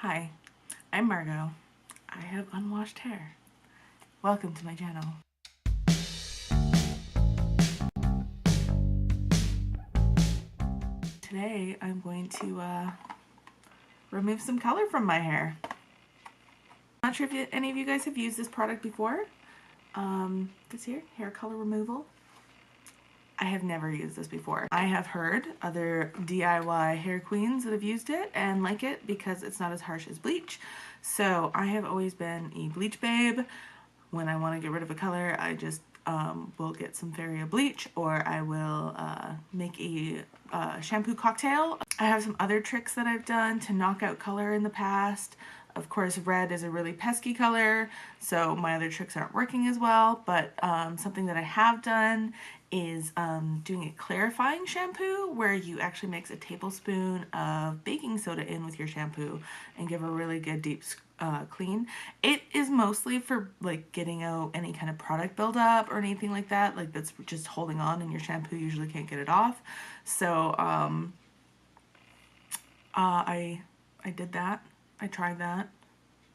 Hi, I'm Margot. I have unwashed hair. Welcome to my channel. Today I'm going to remove some color from my hair. I'm not sure if any of you guys have used this product before. This here, hair color removal. I have never used this before. I have heard other DIY hair queens that have used it and like it because it's not as harsh as bleach. So I have always been a bleach babe. When I want to get rid of a color, I just will get some Feria bleach, or I will make a shampoo cocktail. I have some other tricks that I've done to knock out color in the past. Of course, red is a really pesky color, so my other tricks aren't working as well, but something that I have done is doing a clarifying shampoo where you actually mix a tablespoon of baking soda in with your shampoo and give a really good deep clean. It is mostly for like getting out any kind of product buildup or anything like that, like that's just holding on and your shampoo usually can't get it off. So I did that. I tried that.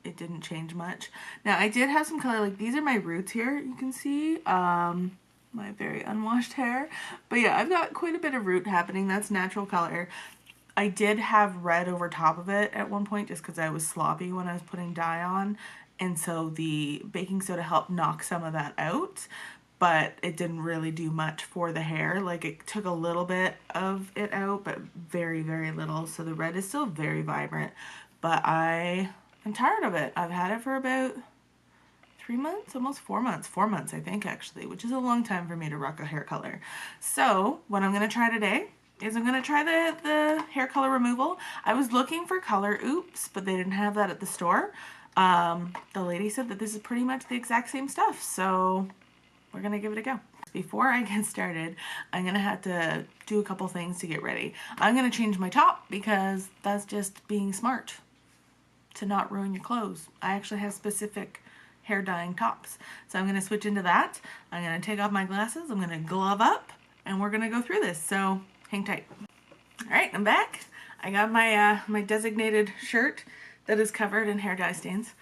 It didn't change much. Now I did have some color, like these are my roots here, you can see my very unwashed hair, but yeah, I've got quite a bit of root happening. That's natural color. I did have red over top of it at one point just because I was sloppy when I was putting dye on, and so the baking soda helped knock some of that out, but it didn't really do much for the hair. Like it took a little bit of it out, but very, very little. So the red is still very vibrant, but I'm tired of it. I've had it for about 3 months, almost 4 months, 4 months I think actually, which is a long time for me to rock a hair color. So what I'm gonna try today is I'm gonna try the hair color removal. I was looking for Color Oops, but they didn't have that at the store. The lady said that this is pretty much the exact same stuff, so we're gonna give it a go. Before I get started, I'm gonna have to do a couple things to get ready. I'm gonna change my top because that's just being smart to not ruin your clothes. I actually have specific hair dyeing tops. So I'm gonna switch into that. I'm gonna take off my glasses, I'm gonna glove up, and we're gonna go through this, so hang tight. All right, I'm back. I got my, my designated shirt that is covered in hair dye stains.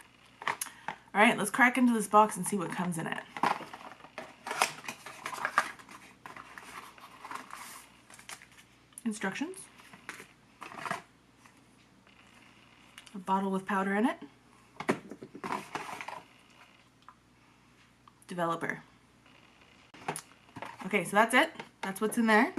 All right, let's crack into this box and see what comes in it. Instructions. A bottle with powder in it. Developer. Okay, so that's it. That's what's in there.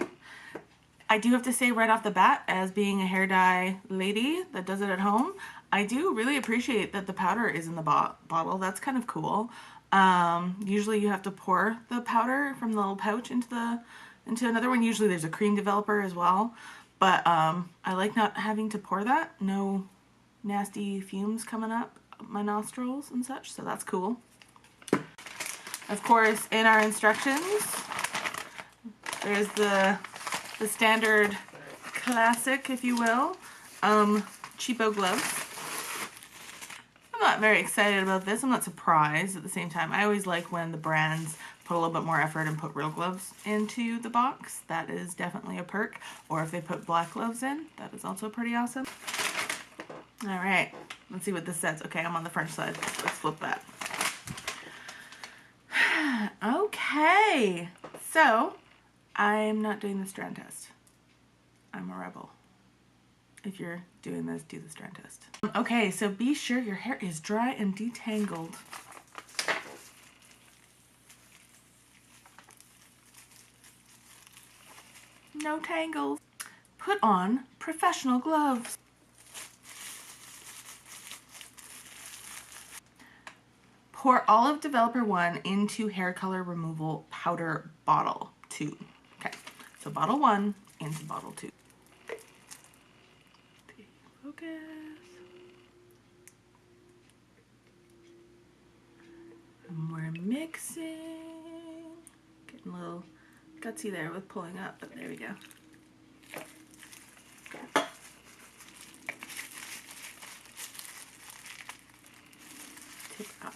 I do have to say right off the bat, as being a hair dye lady that does it at home, I do really appreciate that the powder is in the bottle. That's kind of cool. Usually you have to pour the powder from the little pouch into another one. Usually there's a cream developer as well, but I like not having to pour that. No nasty fumes coming up my nostrils and such, so that's cool. Of course, in our instructions, there's the standard classic, if you will, cheapo gloves. I'm not very excited about this. I'm not surprised at the same time. I always like when the brands put a little bit more effort and put real gloves into the box. That is definitely a perk. Or if they put black gloves in, that is also pretty awesome. All right, let's see what this says. Okay, I'm on the French side. Let's flip that. Okay, so I'm not doing the strand test. I'm a rebel. If you're doing this, do the strand test. Okay, so be sure your hair is dry and detangled. No tangles. Put on professional gloves. Pour all of Developer 1 into hair color removal powder bottle 2. Okay, so bottle 1 into bottle 2. Focus. And we're mixing. Getting a little gutsy there with pulling up, but there we go. Tip up.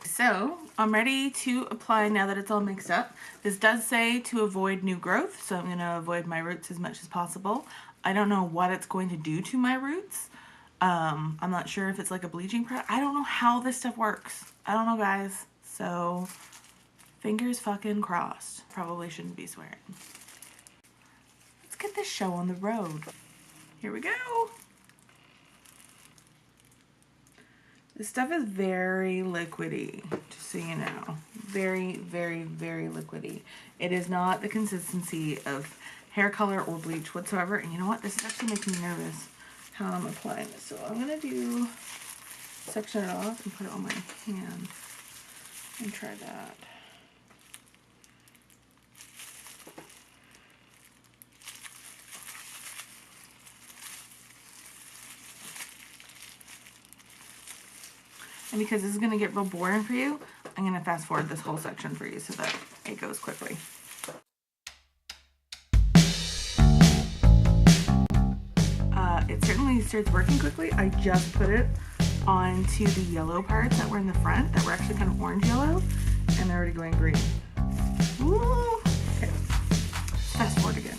So I'm ready to apply now that it's all mixed up. This does say to avoid new growth, so I'm going to avoid my roots as much as possible. I don't know what it's going to do to my roots. I'm not sure if it's like a bleaching product. I don't know how this stuff works. I don't know, guys. So, fingers fucking crossed. Probably shouldn't be swearing. Let's get this show on the road. Here we go. This stuff is very liquidy, just so you know. Very, very, very liquidy. It is not the consistency of hair color or bleach whatsoever. And you know what? This is actually making me nervous how I'm applying this. So I'm going to do section it off and put it on my hand and try that. And because this is going to get real boring for you, I'm going to fast forward this whole section for you so that it goes quickly. It certainly starts working quickly. I just put it onto the yellow parts that were in the front that were actually kind of orange yellow, and they're already going green. Woo! Okay, fast forward again.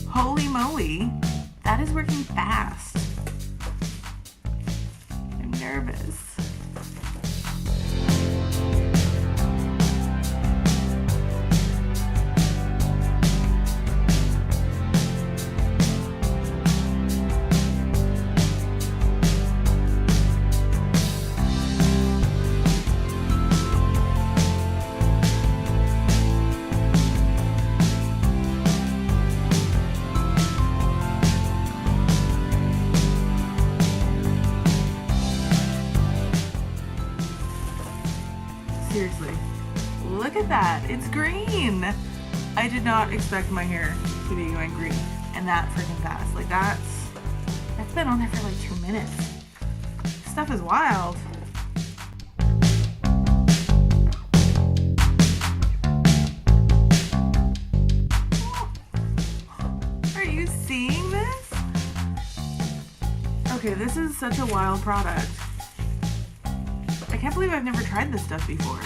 Holy moly, that is working fast. I'm nervous. Seriously, look at that, it's green. I did not expect my hair to be going green, and that freaking fast. Like that's been on there for like 2 minutes. This stuff is wild. Are you seeing this? Okay, this is such a wild product. I can't believe I've never tried this stuff before.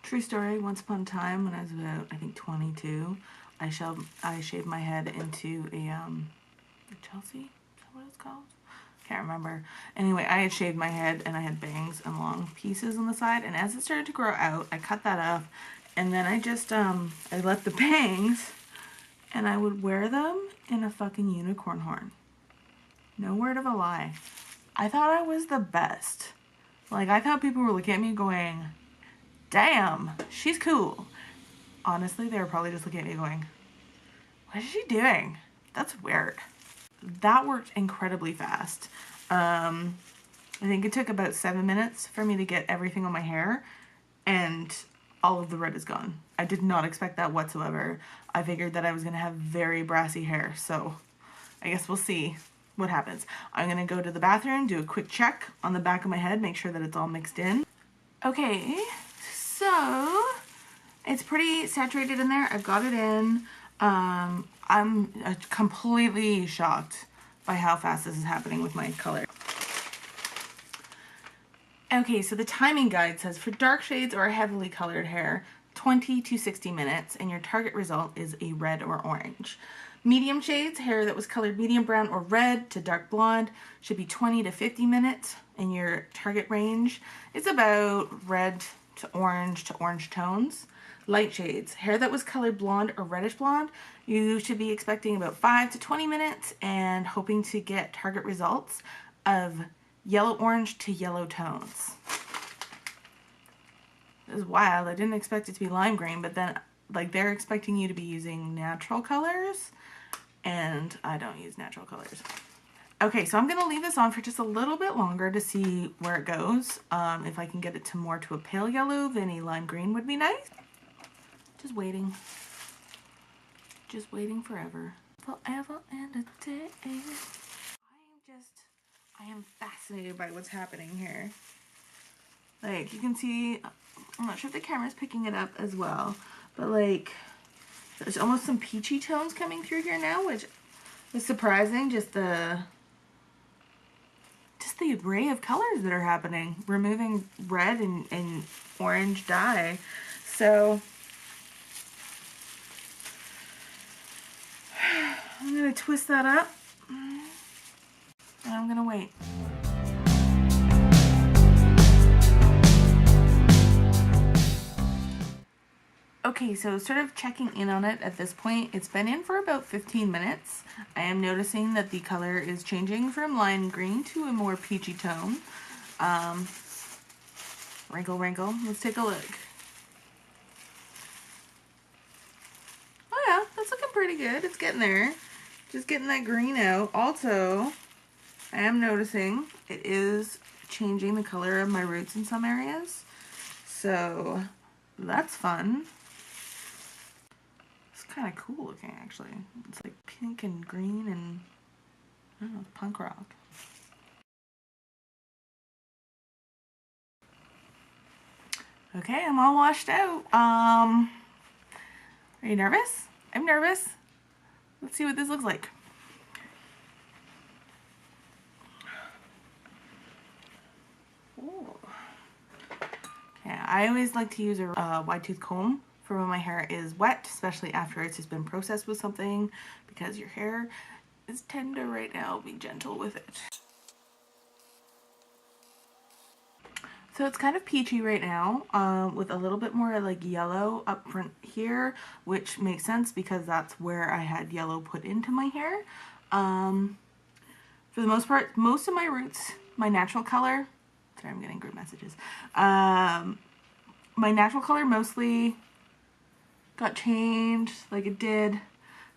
True story, once upon a time when I was about, I think 22, I shaved my head into a Chelsea? Is that what it's called? Can't remember. Anyway, I had shaved my head and I had bangs and long pieces on the side, and as it started to grow out, I cut that off, and then I just I left the bangs, and I would wear them in a fucking unicorn horn. No word of a lie. I thought I was the best. Like, I thought people were looking at me going, damn, she's cool. Honestly, they were probably just looking at me going, what is she doing? That's weird. That worked incredibly fast. I think it took about 7 minutes for me to get everything on my hair, and all of the red is gone. I did not expect that whatsoever. I figured that I was going to have very brassy hair, so I guess we'll see what happens. I'm going to go to the bathroom, do a quick check on the back of my head, make sure that it's all mixed in. Okay, so it's pretty saturated in there. I've got it in. I'm completely shocked by how fast this is happening with my color. Okay, so the timing guide says for dark shades or heavily colored hair, 20 to 60 minutes, and your target result is a red or orange. Medium shades, hair that was colored medium brown or red to dark blonde, should be 20 to 50 minutes, and your target range is about red to orange tones. Light shades, hair that was colored blonde or reddish blonde, you should be expecting about 5 to 20 minutes and hoping to get target results of yellow orange to yellow tones. This is wild. I didn't expect it to be lime green, but then like they're expecting you to be using natural colors, and I don't use natural colors. Okay, so I'm gonna leave this on for just a little bit longer to see where it goes. If I can get it to more to a pale yellow, then a lime green would be nice. Just waiting. Just waiting forever. Forever and a day. I am fascinated by what's happening here. Like, you can see, I'm not sure if the camera's picking it up as well, but like, there's almost some peachy tones coming through here now, which is surprising, just the array of colors that are happening, removing red and orange dye. So I'm gonna twist that up and I'm gonna wait. Okay, so sort of checking in on it at this point, it's been in for about 15 minutes. I am noticing that the color is changing from lime green to a more peachy tone. Wrinkle, wrinkle. Let's take a look. Oh yeah, that's looking pretty good. It's getting there. Just getting that green out. Also, I am noticing it is changing the color of my roots in some areas. So that's fun. It's kind of cool looking, actually. It's like pink and green and, I don't know, punk rock. Okay, I'm all washed out. Are you nervous? I'm nervous. Let's see what this looks like. Ooh. Okay, I always like to use a wide tooth comb for when my hair is wet, especially after it's just been processed with something, because your hair is tender right now. Be gentle with it. So it's kind of peachy right now, with a little bit more like yellow up front here, which makes sense because that's where I had yellow put into my hair. For the most part, most of my roots, my natural color, sorry, I'm getting group messages. My natural color mostly got changed like it did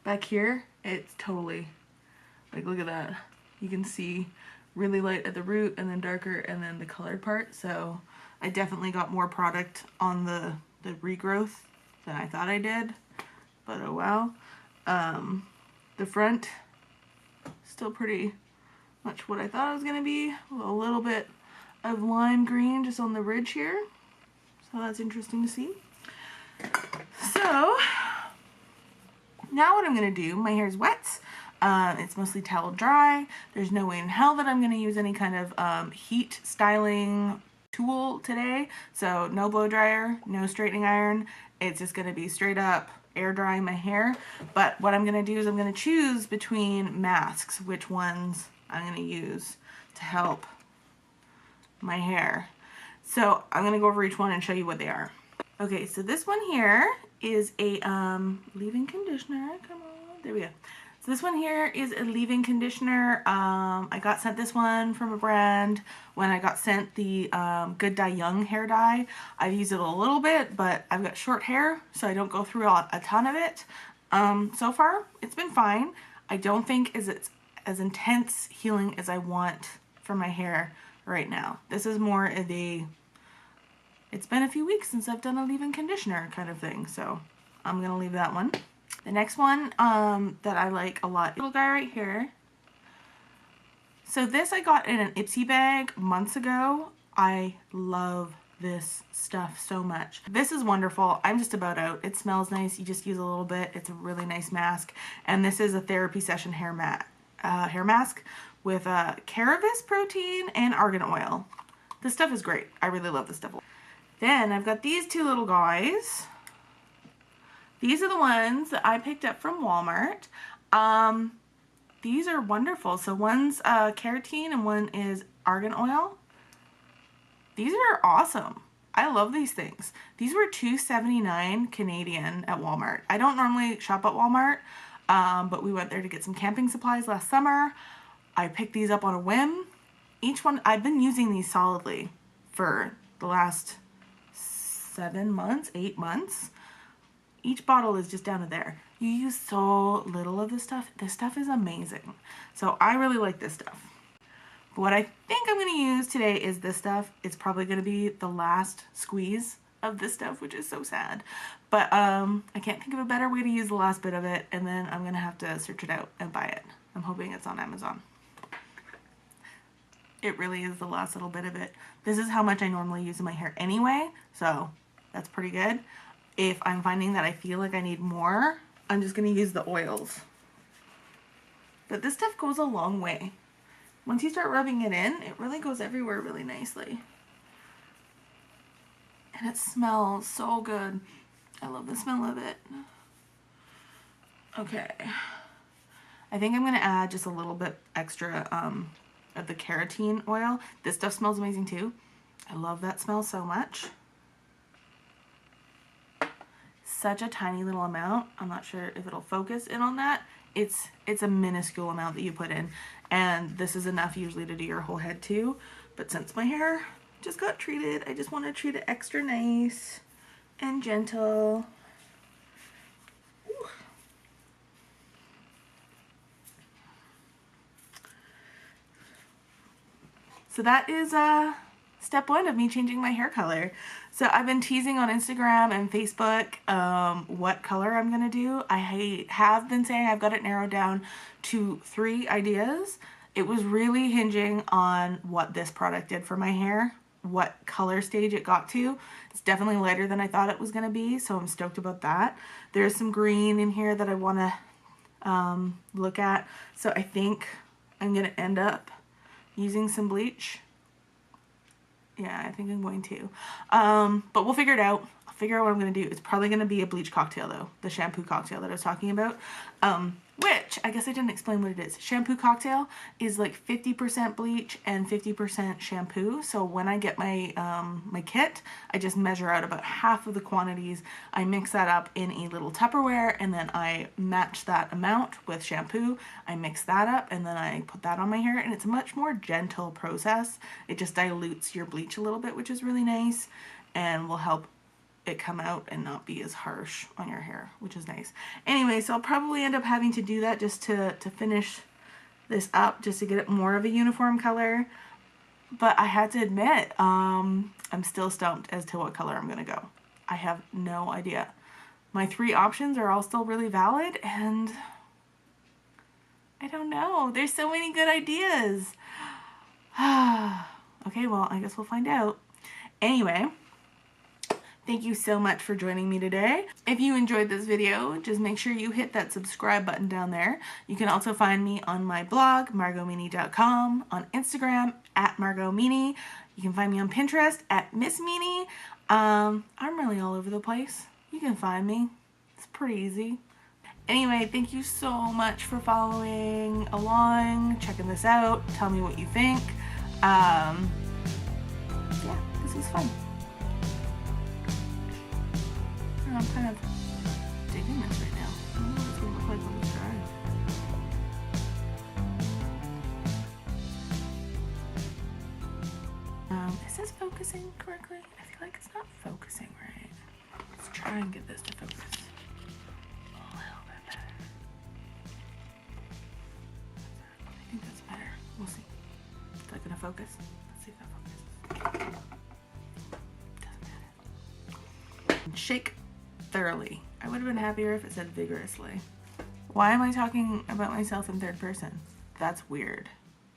back here. It's totally, like, look at that. You can see really light at the root and then darker and then the colored part. So I definitely got more product on the regrowth than I thought I did, but oh well. The front, still pretty much what I thought it was gonna be. A little bit of lime green just on the ridge here. So that's interesting to see. So now what I'm gonna do, my hair's wet. It's mostly towel dry. There's no way in hell that I'm going to use any kind of heat styling tool today. So no blow dryer, no straightening iron. It's just going to be straight up air drying my hair. But what I'm going to do is I'm going to choose between masks, which ones I'm going to use to help my hair. So I'm going to go over each one and show you what they are. Okay, so this one here is a leave-in conditioner. Come on, there we go. So this one here is a leave-in conditioner. I got sent this one from a brand when I got sent the Good Dye Young hair dye. I've used it a little bit, but I've got short hair, so I don't go through a ton of it. So far, it's been fine. I don't think it's as intense healing as I want for my hair right now. This is more of a, it's been a few weeks since I've done a leave-in conditioner kind of thing, so I'm gonna leave that one. The next one that I like a lot, little guy right here. So this I got in an Ipsy bag months ago. I love this stuff so much. This is wonderful. I'm just about out. It smells nice. You just use a little bit. It's a really nice mask. And this is a therapy session hair mask with Caravis protein and argan oil. This stuff is great. I really love this stuff. Then I've got these two little guys. These are the ones that I picked up from Walmart. These are wonderful. So one's keratin and one is argan oil. These are awesome. I love these things. These were $2.79 Canadian at Walmart. I don't normally shop at Walmart, but we went there to get some camping supplies last summer. I picked these up on a whim. Each one, I've been using these solidly for the last 7 months, 8 months. Each bottle is just down to there. You use so little of this stuff. This stuff is amazing. So I really like this stuff. But what I think I'm going to use today is this stuff. It's probably going to be the last squeeze of this stuff, which is so sad. But I can't think of a better way to use the last bit of it. And then I'm going to have to search it out and buy it. I'm hoping it's on Amazon. It really is the last little bit of it. This is how much I normally use in my hair anyway, so that's pretty good. If I'm finding that I feel like I need more, I'm just going to use the oils. But this stuff goes a long way. Once you start rubbing it in, it really goes everywhere really nicely. And it smells so good. I love the smell of it. Okay. I think I'm going to add just a little bit extra of the keratin oil. This stuff smells amazing too. I love that smell so much. Such a tiny little amount. I'm not sure if it'll focus in on that. It's a minuscule amount that you put in, and this is enough usually to do your whole head too. But since my hair just got treated, I just want to treat it extra nice and gentle. Ooh. So that is step one of me changing my hair color. So I've been teasing on Instagram and Facebook what color I'm gonna do. I have been saying I've got it narrowed down to 3 ideas. It was really hinging on what this product did for my hair, what color stage it got to. It's definitely lighter than I thought it was gonna be, so I'm stoked about that. There's some green in here that I wanna look at. So I think I'm gonna end up using some bleach. Yeah, I think I'm going to. But we'll figure it out. I'll figure out what I'm going to do. It's probably going to be a bleach cocktail though. The shampoo cocktail that I was talking about. Which, I guess I didn't explain what it is. Shampoo cocktail is like 50% bleach and 50% shampoo. So when I get my my kit, I just measure out about half of the quantities. I mix that up in a little Tupperware, and then I match that amount with shampoo. I mix that up, and then I put that on my hair, and it's a much more gentle process. It just dilutes your bleach a little bit, which is really nice, and will help it come out and not be as harsh on your hair, which is nice. Anyway, so I'll probably end up having to do that just to finish this up, just to get it more of a uniform color. But I had to admit, I'm still stumped as to what color I'm gonna go. I have no idea. My 3 options are all still really valid, and I don't know. There's so many good ideas. Okay, well, I guess we'll find out. Anyway, thank you so much for joining me today. If you enjoyed this video, just make sure you hit that subscribe button down there. You can also find me on my blog, margotmeany.com, on Instagram, @MargotMeany. You can find me on Pinterest, @MissMeany. I'm really all over the place. You can find me. It's pretty easy. Anyway, thank you so much for following along, checking this out. Tell me what you think. Yeah, this was fun. I'm kind of digging this right now. I don't know what it's going to look like when it's dry. Is this focusing correctly? I feel like it's not focusing right. Let's try and get this to focus a little bit better. I think that's better. We'll see. Is that going to focus? Let's see if that focuses. Doesn't matter. Shake thoroughly. I would have been happier if it said vigorously. Why am I talking about myself in 3rd person? That's weird.